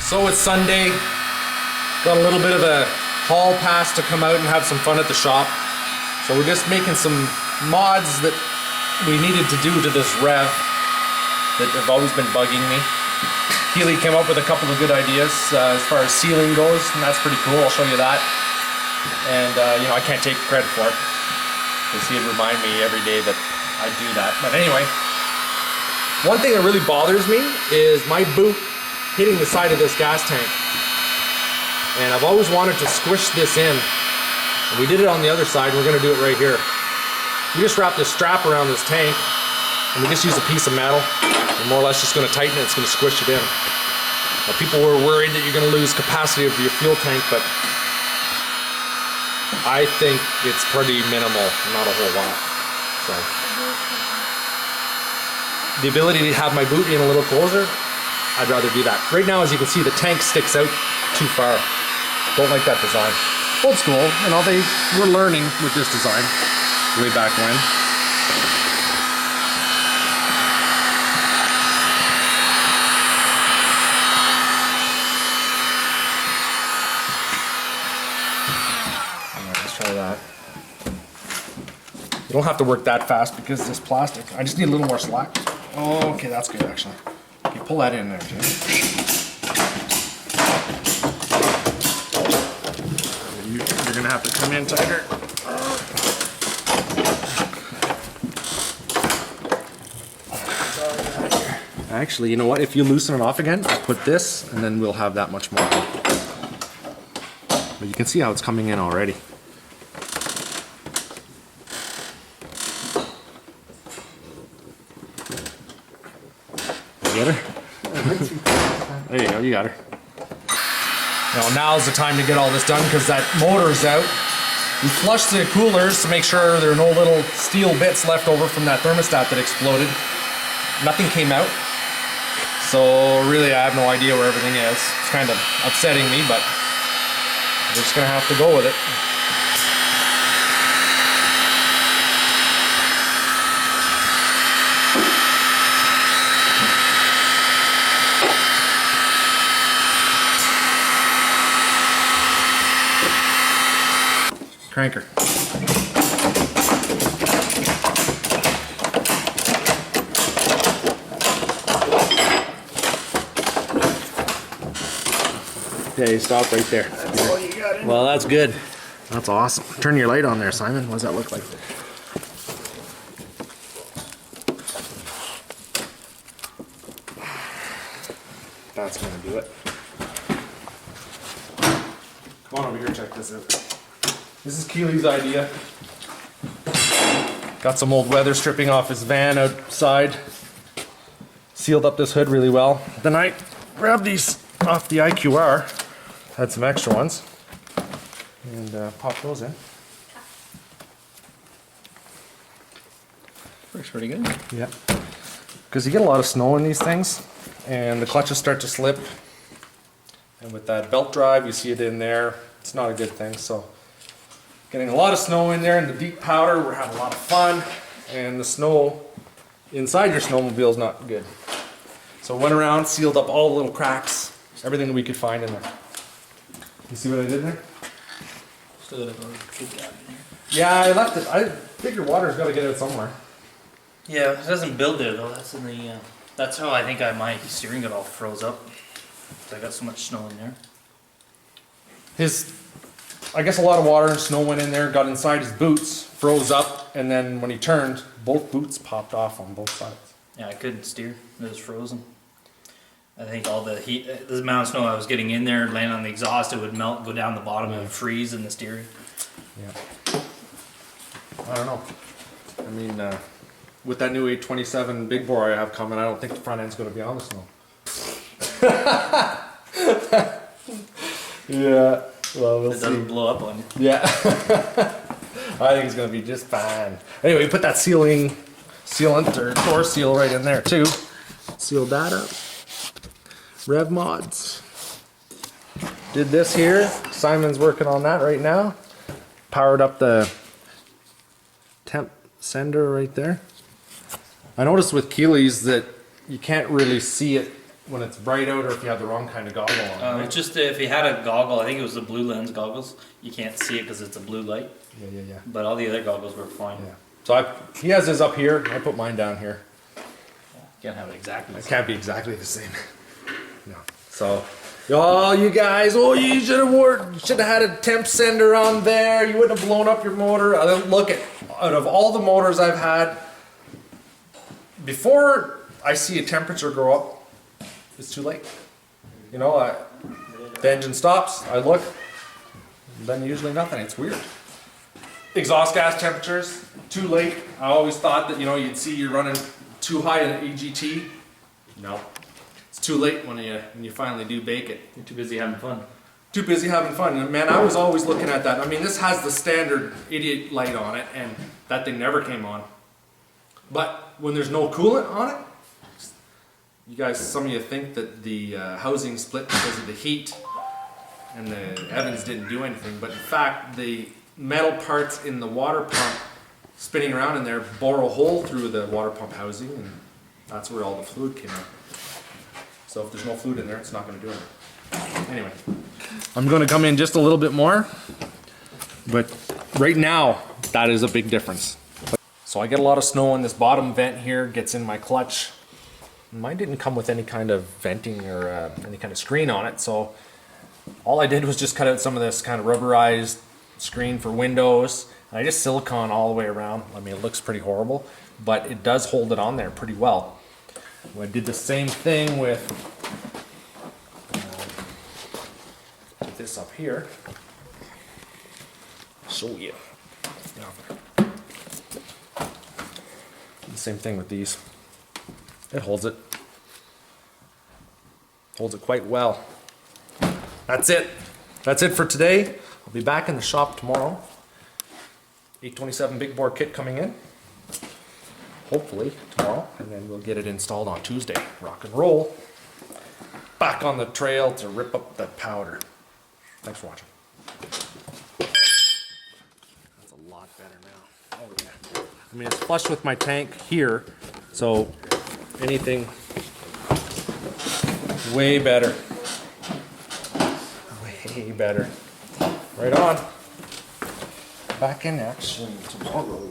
So it's Sunday, got a little bit of a hall pass to come out and have some fun at the shop. So we're just making some mods that we needed to do to this Rev that have always been bugging me. Keely came up with a couple of good ideas as far as sealing goes, and that's pretty cool. I'll show you that. And you know, I can't take credit for it because he'd remind me every day that I do that. But anyway, one thing that really bothers me is my boot hitting the side of this gas tank. And I've always wanted to squish this in. And we did it on the other side, we're gonna do it right here. We just wrap this strap around this tank, and we just use a piece of metal. We're more or less just gonna tighten it, it's gonna squish it in. Now, people were worried that you're gonna lose capacity of your fuel tank, but I think it's pretty minimal, not a whole lot. So, the ability to have my boot in a little closer, I'd rather do that. Right now, as you can see, the tank sticks out too far. Don't like that design. Old school, you know, they were learning with this design way back when. All right, let's try that. You don't have to work that fast because of this plastic. I just need a little more slack. Oh, okay, that's good actually. You pull that in there, Jim. You're gonna have to come in tighter. Actually, you know what? If you loosen it off again, I'll put this, and then we'll have that much more. But you can see how it's coming in already. Get her? There you go, you got her. Now's the time to get all this done because that motor's out. We flushed the coolers to make sure there are no little steel bits left over from that thermostat that exploded. Nothing came out. So really I have no idea where everything is. It's kind of upsetting me, but we're just gonna have to go with it. Cranker. Yeah, you stop right there. That's all you got in. Well, that's good. That's awesome. Turn your light on there, Simon. What does that look like? That's gonna do it. Come on over here, check this out. This is Keely's idea. Got some old weather stripping off his van outside. Sealed up this hood really well. Then I grabbed these off the IQR. Had some extra ones. And popped those in. Works pretty good. Yeah. Because you get a lot of snow in these things. And the clutches start to slip. And with that belt drive, you see it in there. It's not a good thing, so. Getting a lot of snow in there and the deep powder, we're having a lot of fun. And the snow inside your snowmobile is not good. So went around, sealed up all the little cracks, everything that we could find in there. You see what I did there? Still got a big gap in here. Yeah, I left it. I figure water's got to get out somewhere. Yeah, it doesn't build there though. That's in the. That's how I think my steering got all froze up. I got so much snow in there. I guess a lot of water and snow went in there, got inside his boots, froze up, and then when he turned, both boots popped off on both sides. Yeah, I couldn't steer. It was frozen. I think all the heat, the amount of snow I was getting in there, land on the exhaust, it would melt, go down the bottom, and freeze in the steering. Yeah. I don't know. I mean, with that new 827 big bore I have coming, I don't think the front end's going to be on the snow. Yeah. Well, we'll see. It doesn't blow up on you. Yeah. I think it's going to be just fine. Anyway, we put that sealant or door seal right in there too. Sealed that up. PowerModz. Did this here. Simon's working on that right now. Powered up the temp sender right there. I noticed with Keeley's that you can't really see it when it's bright out or if you have the wrong kind of goggle on. Right? It's just if you had a goggle, I think it was the blue lens goggles, you can't see it because it's a blue light. Yeah. But all the other goggles were fine. Yeah. So he has his up here. I put mine down here. Can't have it exactly the It same. can't be exactly the same. No. So, oh, you guys, you should have had a temp sender on there. You wouldn't have blown up your motor. Look at, out of all the motors I've had, before I see a temperature go up, it's too late. You know, the engine stops, I look, then usually nothing. It's weird. Exhaust gas temperatures, too late. I always thought that, you'd see you're running too high in the EGT. No. It's too late when you finally do bake it. You're too busy having fun. Too busy having fun. And man, I was always looking at that. I mean, this has the standard idiot light on it, and that thing never came on. But when there's no coolant on it, you guys, some of you think that the housing split because of the heat, and the Evans didn't do anything. But in fact, the metal parts in the water pump spinning around in there bore a hole through the water pump housing, and that's where all the fluid came out. So if there's no fluid in there, it's not going to do anything. Anyway, I'm going to come in just a little bit more, but right now, that is a big difference. So I get a lot of snow in this bottom vent here, gets in my clutch. Mine didn't come with any kind of venting or any kind of screen on it, so all I did was just cut out some of this kind of rubberized screen for windows. And I just silicone all the way around. I mean, it looks pretty horrible, but it does hold it on there pretty well. I did the same thing with this up here. Show you. The same thing with these. It holds it. Holds it quite well. That's it. That's it for today. I'll be back in the shop tomorrow. 827 big bore kit coming in. Hopefully tomorrow, and then we'll get it installed on Tuesday. Rock and roll. Back on the trail to rip up that powder. Thanks for watching. That's a lot better now. Oh yeah. I mean, it's flush with my tank here, so anything way better. Way better. Right on. Back in action tomorrow.